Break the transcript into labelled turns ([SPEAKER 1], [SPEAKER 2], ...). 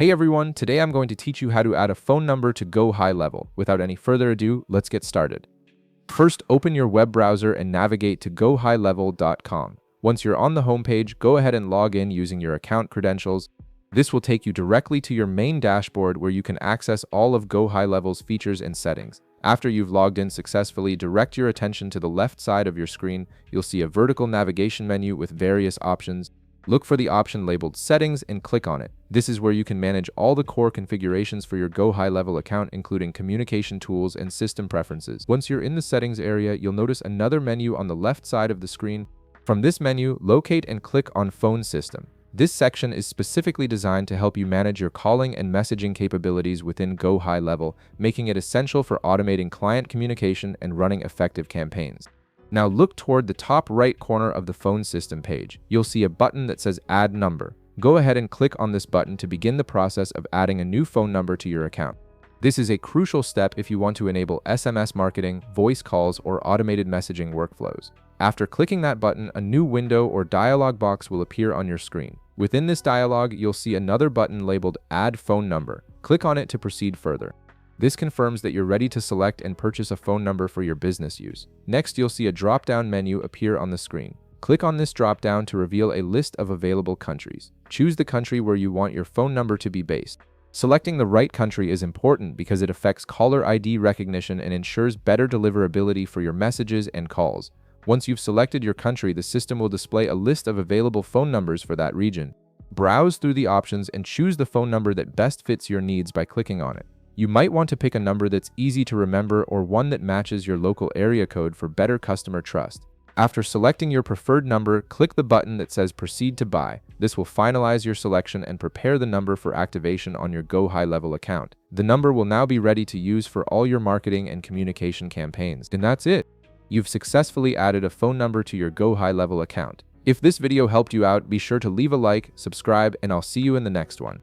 [SPEAKER 1] Hey everyone, today I'm going to teach you how to add a phone number to Gohighlevel. Without any further ado, let's get started. First, open your web browser and navigate to gohighlevel.com. Once you're on the homepage, go ahead and log in using your account credentials. This will take you directly to your main dashboard where you can access all of Gohighlevel's features and settings. After you've logged in successfully, direct your attention to the left side of your screen. You'll see a vertical navigation menu with various options. Look for the option labeled Settings and click on it. This is where you can manage all the core configurations for your Gohighlevel account, including communication tools and system preferences. Once you're in the settings area, you'll notice another menu on the left side of the screen. From this menu, locate and click on Phone System. This section is specifically designed to help you manage your calling and messaging capabilities within Gohighlevel, making it essential for automating client communication and running effective campaigns. Now look toward the top right corner of the phone system page. You'll see a button that says Add Number. Go ahead and click on this button to begin the process of adding a new phone number to your account. This is a crucial step if you want to enable SMS marketing, voice calls, or automated messaging workflows. After clicking that button, a new window or dialog box will appear on your screen. Within this dialog, you'll see another button labeled Add Phone Number. Click on it to proceed further. This confirms that you're ready to select and purchase a phone number for your business use. Next, you'll see a drop-down menu appear on the screen. Click on this drop-down to reveal a list of available countries. Choose the country where you want your phone number to be based. Selecting the right country is important because it affects caller ID recognition and ensures better deliverability for your messages and calls. Once you've selected your country, the system will display a list of available phone numbers for that region. Browse through the options and choose the phone number that best fits your needs by clicking on it. You might want to pick a number that's easy to remember or one that matches your local area code for better customer trust. After selecting your preferred number, click the button that says Proceed to Buy. This will finalize your selection and prepare the number for activation on your Gohighlevel account. The number will now be ready to use for all your marketing and communication campaigns. And that's it. You've successfully added a phone number to your Gohighlevel account. If this video helped you out, be sure to leave a like, subscribe, and I'll see you in the next one.